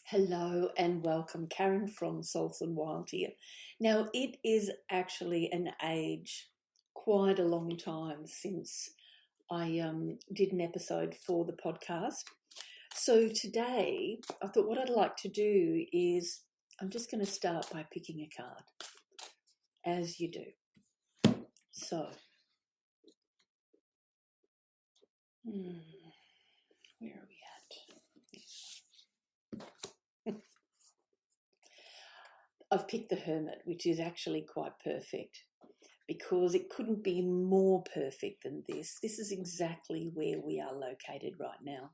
Hello and welcome, Karen from Soulful here. Now, it is actually an age, quite a long time since I did an episode for the podcast. So today, I thought what I'd like to do is I'm just going to start by picking a card, as you do. So, where are we at? I've picked the Hermit, which is actually quite perfect, because it couldn't be more perfect than this. This is exactly where we are located right now.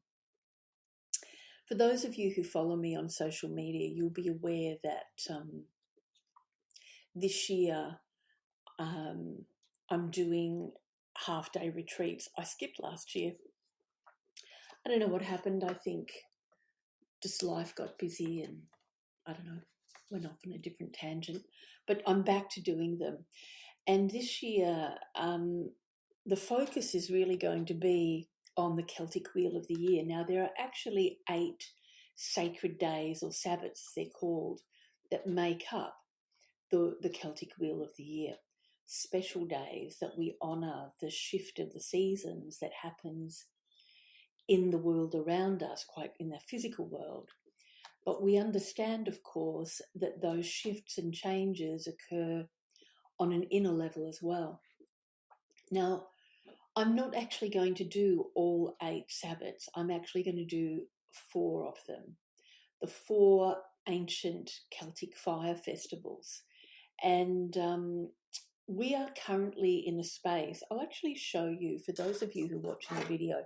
For those of you who follow me on social media, you'll be aware that this year I'm doing half-day retreats. I skipped last year. I don't know what happened. I think just life got busy and I don't know, went off on a different tangent. But I'm back to doing them. And this year, the focus is really going to be on the Celtic Wheel of the Year. Now, there are actually 8 sacred days, or Sabbats they're called, that make up the Celtic Wheel of the Year. Special days that we honour the shift of the seasons that happens in the world around us, quite in the physical world. But we understand, of course, that those shifts and changes occur on an inner level as well. Now, I'm not actually going to do all 8 Sabbats. I'm actually going to do 4 of them, the 4 ancient Celtic fire festivals. And we are currently in a space, I'll actually show you, for those of you who are watching the video,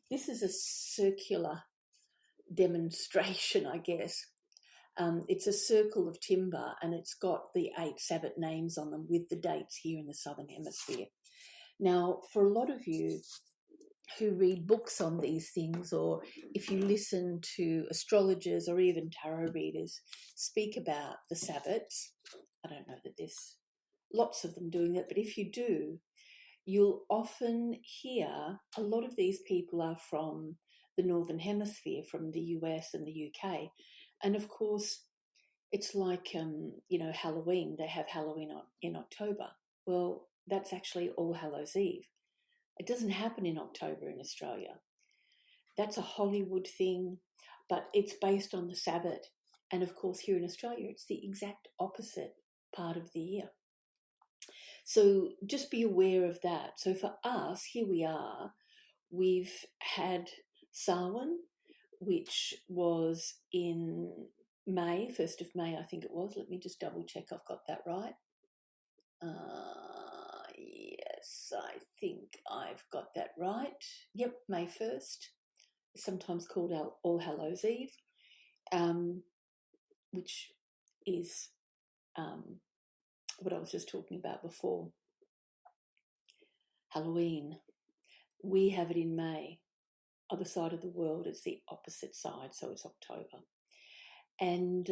this is a circular demonstration, I guess. It's a circle of timber and it's got the 8 Sabbat names on them with the dates here in the Southern Hemisphere. Now, for a lot of you who read books on these things, or if you listen to astrologers or even tarot readers speak about the Sabbats, I don't know that there's lots of them doing that, but if you do, you'll often hear a lot of these people are from the Northern Hemisphere, from the US and the UK. And of course, it's like, Halloween. They have Halloween in October. Well, that's actually All Hallows Eve. It doesn't happen in October in Australia. That's a Hollywood thing, but it's based on the Sabbat. And of course, here in Australia, it's the exact opposite part of the year. So just be aware of that. So for us, here we are. We've had Samhain, which was in May, 1st of May, I think it was. Let me just double check I've got that right. Yes, I think I've got that right. Yep, May 1st, sometimes called All Hallows Eve, which is what I was just talking about before. Halloween. We have it in May. Other side of the world, it's the opposite side, so it's October. And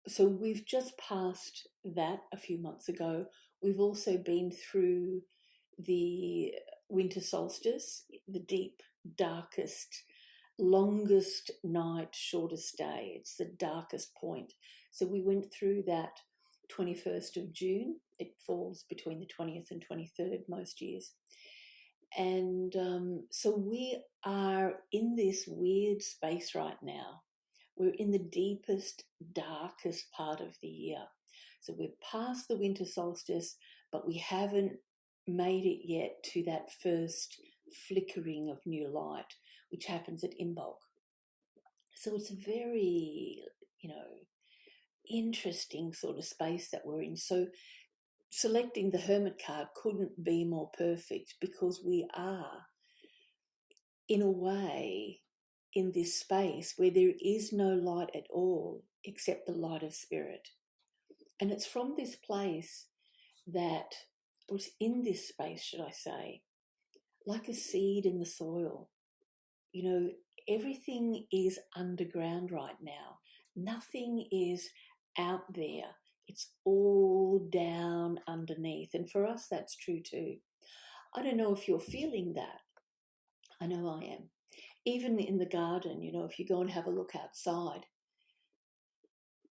so we've just passed that a few months ago. We've also been through the winter solstice, the deep, darkest, longest night, shortest day. It's the darkest point. So we went through that 21st of June. It falls between the 20th and 23rd most years. And so we are in this weird space right now. We're in the deepest, darkest part of the year. So we're past the winter solstice, but we haven't made it yet to that first flickering of new light, which happens at Imbolc. So it's a very, interesting sort of space that we're in. So selecting the Hermit card couldn't be more perfect, because we are, in a way, in this space where there is no light at all except the light of spirit. And it's from this place that, or it's in this space, should I say, like a seed in the soil. Everything is underground right now. Nothing is out there. It's all down underneath. And for us, that's true too. I don't know if you're feeling that. I know I am. even in the garden, you know, if you go and have a look outside,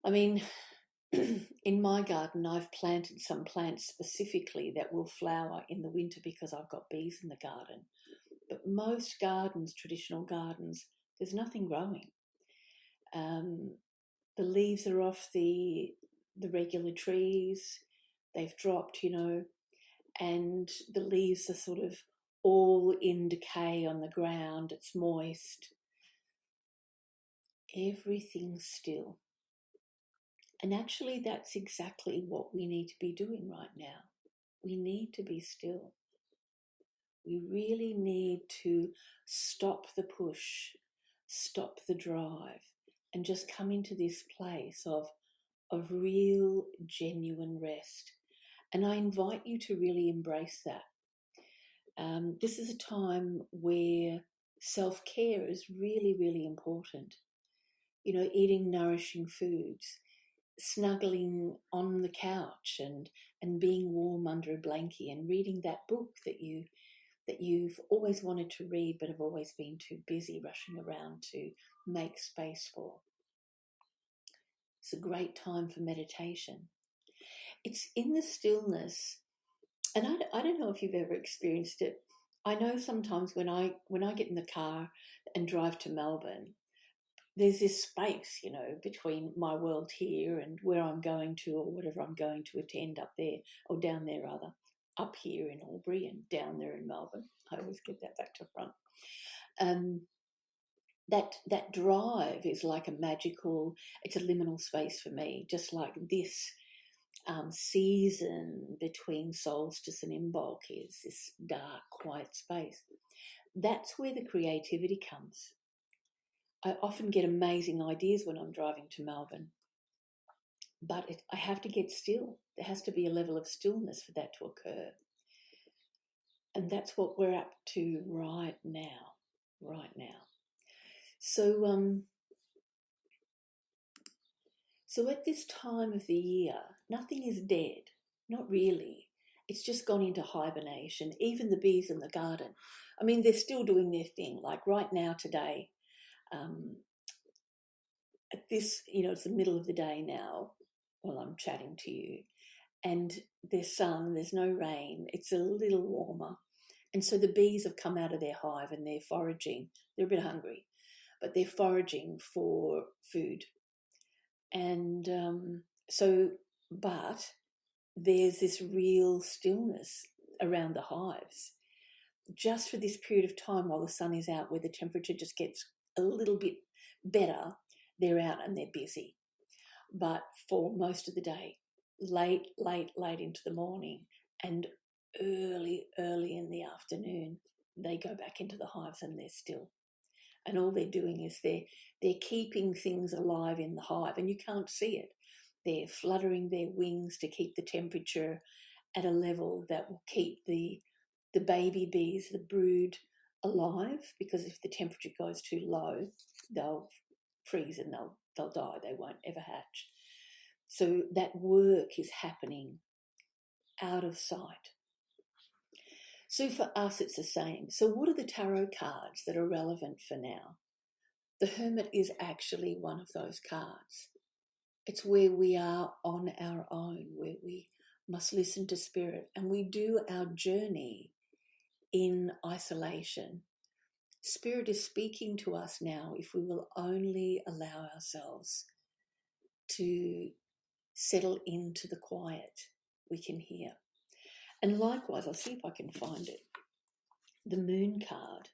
I mean, in my garden, I've planted some plants specifically that will flower in the winter because I've got bees in the garden. But most gardens, traditional gardens, there's nothing growing. The leaves are off the regular trees. They've dropped, you know, and the leaves are sort of all in decay on the ground. It's moist. Everything's still. And actually, that's exactly what we need to be doing right now. We need to be still. We really need to stop the push, stop the drive, and just come into this place of real, genuine rest. And I invite you to really embrace that. This is a time where self-care is really, really important. You know, eating nourishing foods, snuggling on the couch and being warm under a blankie and reading that book that you've always wanted to read but have always been too busy rushing around to make space for. It's a great time for meditation. It's in the stillness, and I don't know if you've ever experienced it. I know sometimes when I get in the car and drive to Melbourne, there's this space, you know, between my world here and where I'm going to or whatever I'm going to attend up there, or down there rather, up here in Albury and down there in Melbourne. I always get that back to front. That drive is like a magical, it's a liminal space for me, just like this season between solstice and Imbolc is this dark, quiet space. That's where the creativity comes. I often get amazing ideas when I'm driving to Melbourne, but I have to get still. There has to be a level of stillness for that to occur. And that's what we're up to right now. So at this time of the year, nothing is dead, not really. It's just gone into hibernation, even the bees in the garden. I mean, they're still doing their thing. Like right now, today, at this, you know, it's the middle of the day now while I'm chatting to you, and there's sun, there's no rain, it's a little warmer. And so the bees have come out of their hive and they're foraging. They're a bit hungry, but they're foraging for food. And but there's this real stillness around the hives just for this period of time while the sun is out, where the temperature just gets a little bit better. They're out and they're busy. But for most of the day, late into the morning and early in the afternoon, they go back into the hives and they're still. And all they're doing is they're keeping things alive in the hive, and you can't see it. They're fluttering their wings to keep the temperature at a level that will keep the baby bees, the brood, alive, because if the temperature goes too low, they'll freeze and they'll die. They won't ever hatch. So that work is happening out of sight. So for us, it's the same. So what are the tarot cards that are relevant for now? The Hermit is actually one of those cards. It's where we are on our own, where we must listen to spirit, and we do our journey in isolation. Spirit is speaking to us now if we will only allow ourselves to settle into the quiet we can hear. And likewise, I'll see if I can find it. The Moon card.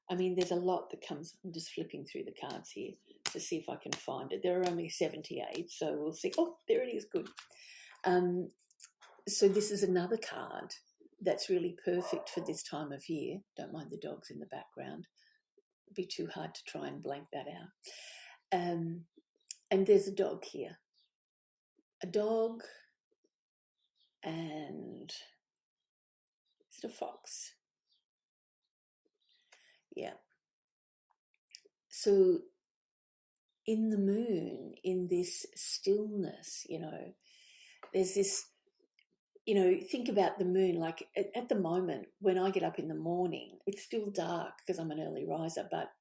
I mean, there's a lot that comes. I'm just flipping through the cards here to see if I can find it. There are only 78, so we'll see. Oh, there it is. Good. So this is another card that's really perfect for this time of year. Don't mind the dogs in the background. It'd be too hard to try and blank that out. And there's a dog here. A dog, and is it a fox? Yeah. So in the moon, in this stillness, you know, there's this, you know, think about the moon. Like at the moment, when I get up in the morning, it's still dark because I'm an early riser, but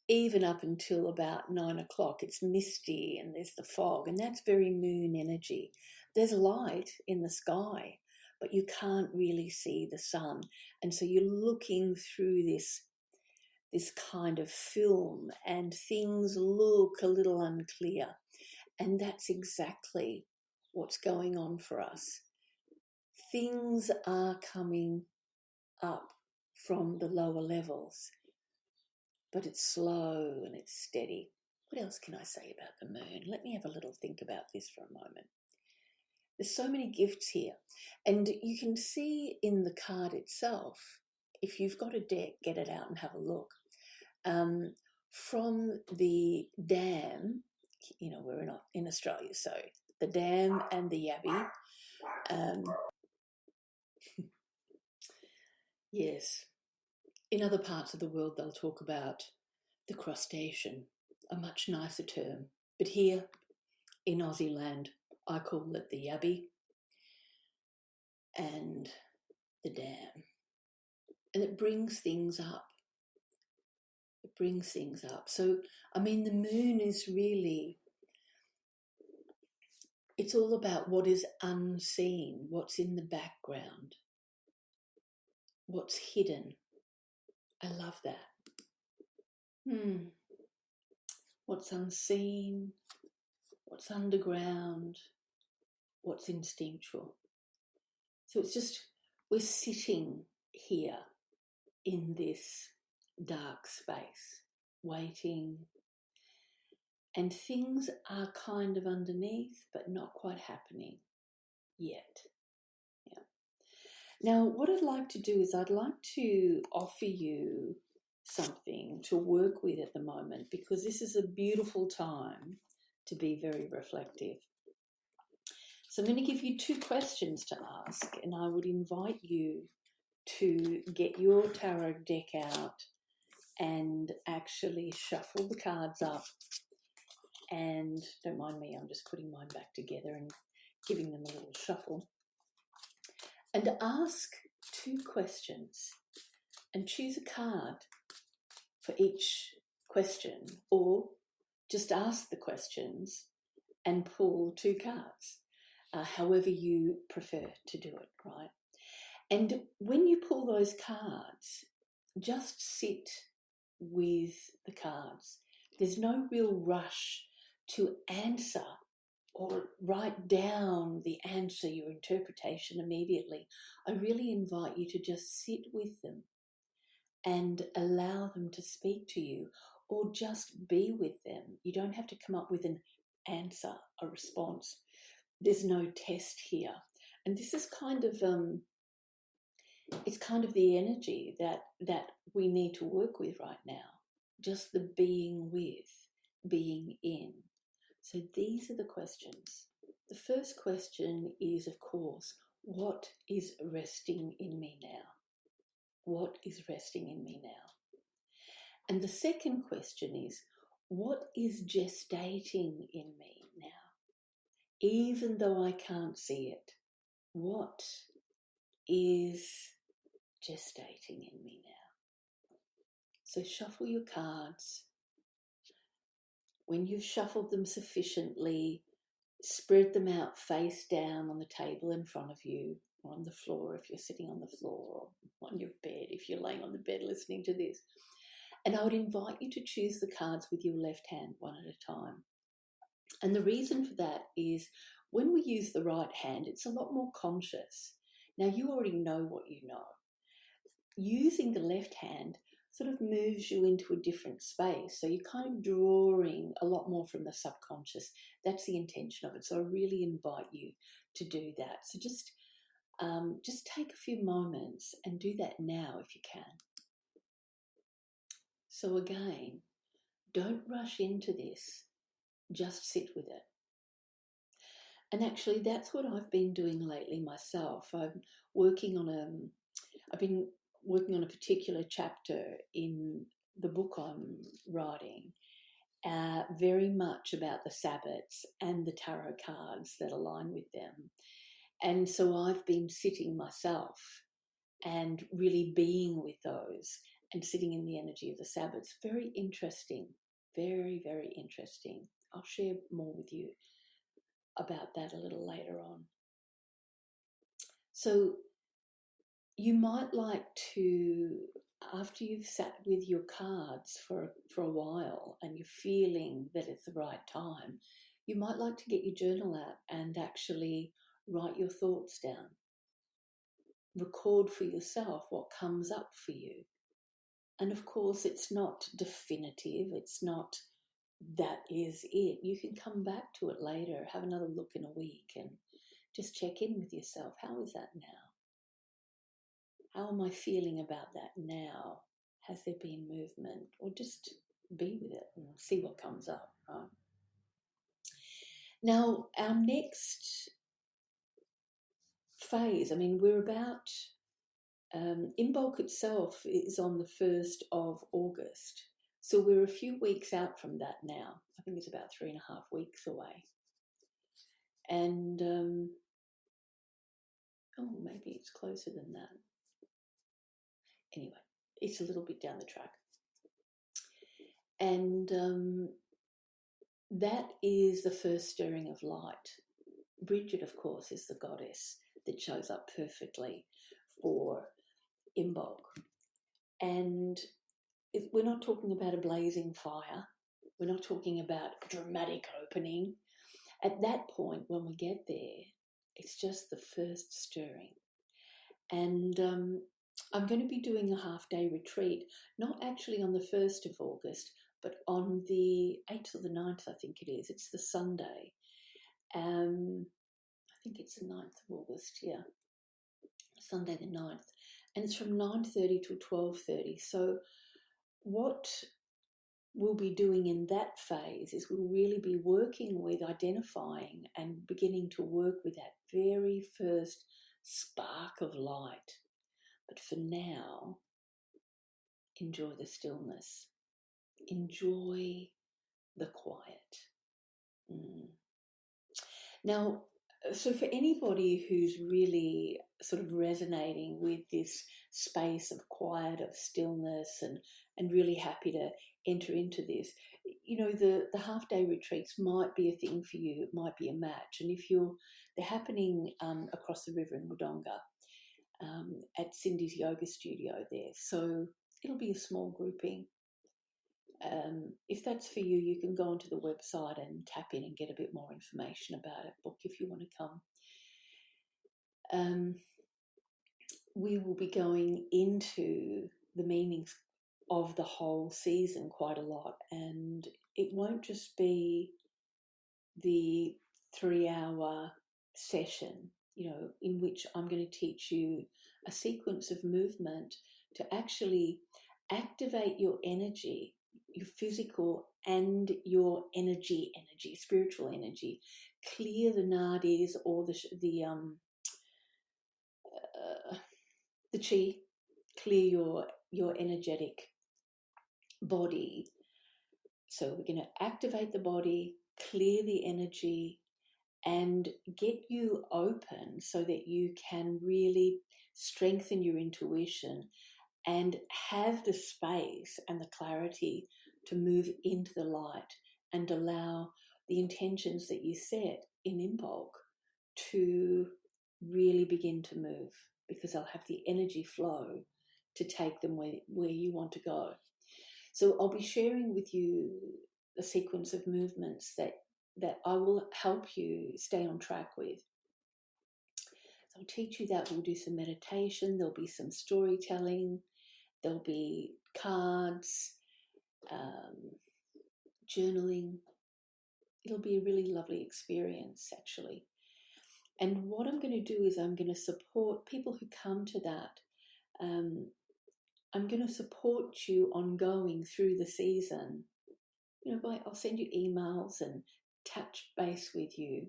even up until about 9 o'clock, it's misty and there's the fog, and that's very moon energy. There's light in the sky, but you can't really see the sun. And so you're looking through this kind of film, and things look a little unclear. And that's exactly what's going on for us. Things are coming up from the lower levels, but it's slow and it's steady. What else can I say about the moon? Let me have a little think about this for a moment. There's so many gifts here, and you can see in the card itself, if you've got a deck, get it out and have a look. From the dam, we're not in Australia, so the dam and the yabby. Yes, in other parts of the world, they'll talk about the crustacean, a much nicer term. But here in Aussie land, I call it the yabby and the dam. And it brings things up. It brings things up. So, I mean, the moon is really, it's all about what is unseen, what's in the background, what's hidden. I love that. What's unseen, what's underground, what's instinctual. So it's just, we're sitting here in this dark space, waiting, and things are kind of underneath, but not quite happening yet. Yeah. Now, what I'd like to do is I'd like to offer you something to work with at the moment, because this is a beautiful time to be very reflective. So I'm going to give you 2 questions to ask, and I would invite you to get your tarot deck out and actually shuffle the cards up. And don't mind me, I'm just putting mine back together and giving them a little shuffle. And ask 2 questions and choose a card for each question, or just ask the questions and pull 2 cards, however you prefer to do it, right? And when you pull those cards, just sit with the cards. There's no real rush to answer or write down the answer, your interpretation immediately. I really invite you to just sit with them and allow them to speak to you, or just be with them. You don't have to come up with an answer, a response. There's no test here. And this is kind of it's kind of the energy that we need to work with right now. Just the being with, being in. So these are the questions. The first question is, of course, what is resting in me now? What is resting in me now? And the second question is, what is gestating in me now? Even though I can't see it, what is gestating in me now? So shuffle your cards. When you've shuffled them sufficiently, spread them out face down on the table in front of you, or on the floor if you're sitting on the floor, or on your bed if you're laying on the bed listening to this. And I would invite you to choose the cards with your left hand one at a time. And the reason for that is, when we use the right hand, it's a lot more conscious. Now, you already know what you know. Using the left hand sort of moves you into a different space. So you're kind of drawing a lot more from the subconscious. That's the intention of it. So I really invite you to do that. So just take a few moments and do that now if you can. So again, don't rush into this. Just sit with it. And actually, that's what I've been doing lately myself. I've been working on a particular chapter in the book I'm writing, very much about the Sabbats and the tarot cards that align with them. And so I've been sitting myself and really being with those and sitting in the energy of the Sabbath. Very interesting, very, very interesting. I'll share more with you about that a little later on. So you might like to, after you've sat with your cards for a while and you're feeling that it's the right time, you might like to get your journal out and actually write your thoughts down. Record for yourself what comes up for you. And of course, it's not definitive. It's not that is it. You can come back to it later, have another look in a week and just check in with yourself. How is that now? How am I feeling about that now? Has there been movement? Or just be with it and see what comes up, right? Now, our next phase, I mean, we're about, Imbolc itself is on the 1st of August. So we're a few weeks out from that now. I think it's about 3.5 weeks away. And, maybe it's closer than that. Anyway, it's a little bit down the track. And that is the first stirring of light. Bridget, of course, is the goddess that shows up perfectly for Imbolc. And we're not talking about a blazing fire. We're not talking about dramatic opening. At that point, when we get there, it's just the first stirring. And I'm going to be doing a half-day retreat, not actually on the 1st of August, but on the 8th or the 9th, I think it is. It's the Sunday. I think it's the 9th of August, yeah. Sunday the 9th. And it's from 9:30 to 12:30. So what we'll be doing in that phase is we'll really be working with identifying and beginning to work with that very first spark of light. But for now, enjoy the stillness. Enjoy the quiet. Now, so for anybody who's really sort of resonating with this space of quiet, of stillness, and really happy to enter into this, you know, the half-day retreats might be a thing for you. It might be a match. And if they're happening across the river in Wodonga, at Cindy's yoga studio there. So it'll be a small grouping. If that's for you, you can go onto the website and tap in and get a bit more information about it. Book if you want to come. We will be going into the meanings of the whole season quite a lot, and it won't just be the 3-hour session, you know, in which I'm going to teach you a sequence of movement to actually activate your energy, your physical and your energy, spiritual energy, clear the nadis or the chi, clear your energetic body. So we're going to activate the body, clear the energy, and get you open so that you can really strengthen your intuition and have the space and the clarity to move into the light and allow the intentions that you set in Imbolc to really begin to move, because they'll have the energy flow to take them where you want to go. So I'll be sharing with you a sequence of movements that I will help you stay on track with. So I'll teach you that. We'll do some meditation. There'll be some storytelling. There'll be cards, journaling. It'll be a really lovely experience, actually. And what I'm going to do is I'm going to support people who come to that. I'm going to support you ongoing through the season. You know, I'll send you emails and touch base with you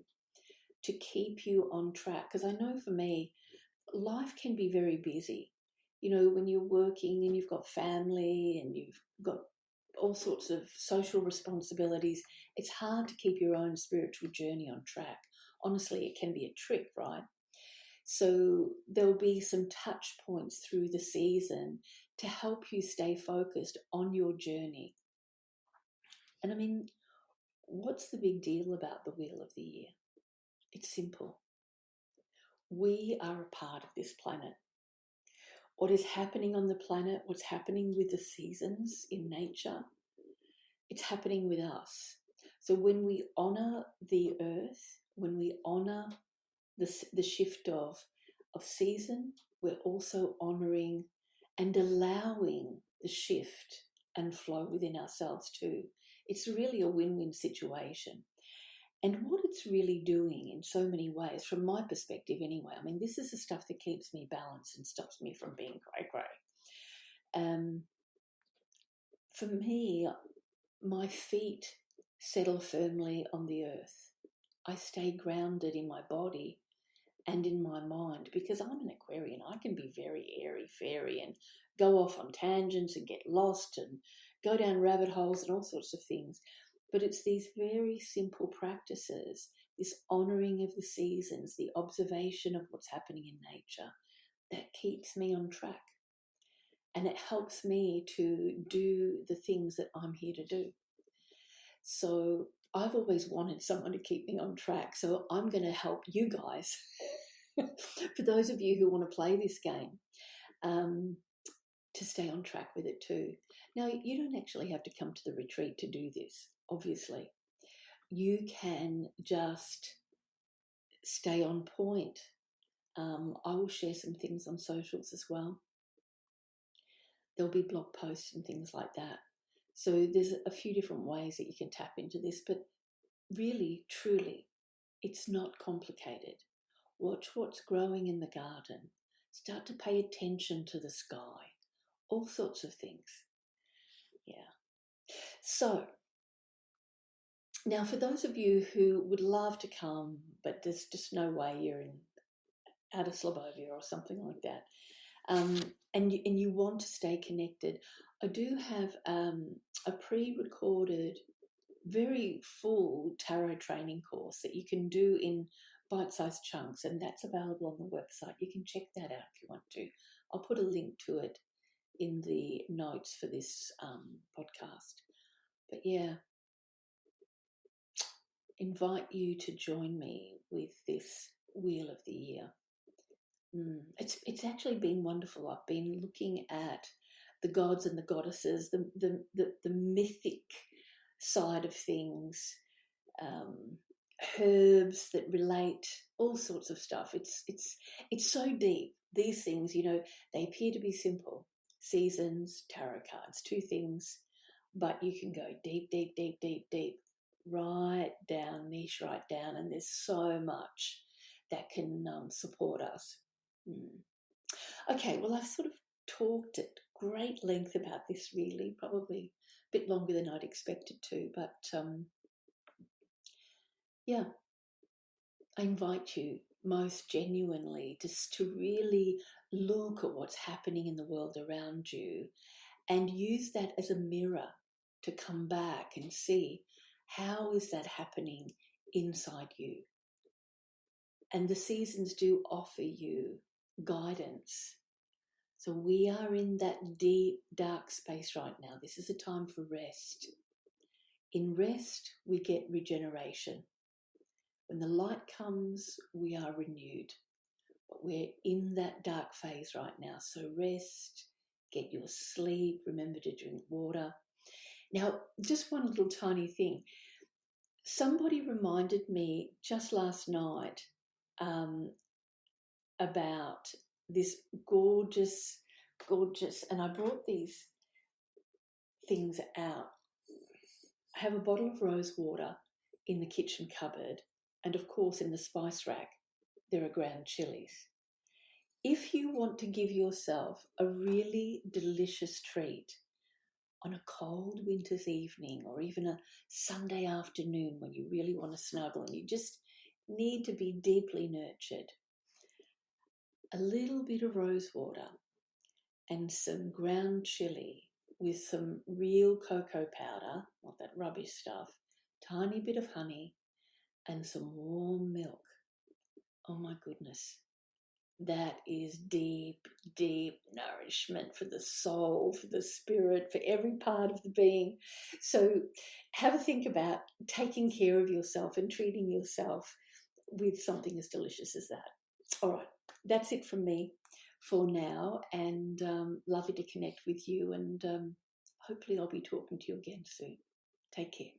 to keep you on track. Because I know for me, life can be very busy. You know, when you're working and you've got family and you've got all sorts of social responsibilities, it's hard to keep your own spiritual journey on track. Honestly, it can be a trick, right? So there'll be some touch points through the season to help you stay focused on your journey. And I mean, what's the big deal about the Wheel of the Year? It's simple. We are a part of this planet. What is happening on the planet, what's happening with the seasons in nature, it's happening with us. So when we honor the earth, when we honor the shift of season, we're also honoring and allowing the shift and flow within ourselves too. It's really a win-win situation. And what it's really doing in so many ways, from my perspective anyway, I mean, this is the stuff that keeps me balanced and stops me from being cray-cray. For me, my feet settle firmly on the earth. I stay grounded in my body and in my mind, because I'm an Aquarian. I can be very airy-fairy and go off on tangents and get lost and go down rabbit holes and all sorts of things. But it's these very simple practices, this honouring of the seasons, the observation of what's happening in nature, that keeps me on track. And it helps me to do the things that I'm here to do. So I've always wanted someone to keep me on track. So I'm going to help you guys, for those of you who want to play this game, to stay on track with it too. Now, you don't actually have to come to the retreat to do this, obviously. You can just stay on point. I will share some things on socials as well. There'll be blog posts and things like that. So there's a few different ways that you can tap into this, but really, truly, it's not complicated. Watch what's growing in the garden. Start to pay attention to the sky. All sorts of things. Yeah. So, now for those of you who would love to come, but there's just no way, you're out of Slobovia or something like that, and you want to stay connected, I do have a pre-recorded, very full tarot training course that you can do in bite-sized chunks, and that's available on the website. You can check that out if you want to. I'll put a link to it in the notes for this podcast. But yeah, invite you to join me with this Wheel of the Year. It's actually been wonderful. I've been looking at the gods and the goddesses, the mythic side of things, herbs that relate, all sorts of stuff. It's so deep. These things, they appear to be simple. Seasons, tarot cards, two things, but you can go deep, deep, deep, deep, deep, right down, niche right down, and there's so much that can support us. Okay, well, I've sort of talked at great length about this, really, probably a bit longer than I'd expected to, but yeah, I invite you most genuinely just to really look at what's happening in the world around you and use that as a mirror to come back and see how is that happening inside you. And the seasons do offer you guidance. So we are in that deep, dark space right now. This is a time for rest. In rest, we get regeneration. When the light comes, we are renewed. But we're in that dark phase right now. So rest, get your sleep, remember to drink water. Now, just one little tiny thing. Somebody reminded me just last night about this gorgeous, and I brought these things out. I have a bottle of rose water in the kitchen cupboard, and of course in the spice rack there are ground chilies. If you want to give yourself a really delicious treat on a cold winter's evening, or even a Sunday afternoon when you really want to snuggle and you just need to be deeply nurtured, a little bit of rose water and some ground chili with some real cocoa powder, not that rubbish stuff, tiny bit of honey and some warm milk. Oh my goodness. that is deep, deep nourishment for the soul, for the spirit, for every part of the being. So have a think about taking care of yourself and treating yourself with something as delicious as that. All right, that's it from me for now, and lovely to connect with you, and hopefully I'll be talking to you again soon. Take care.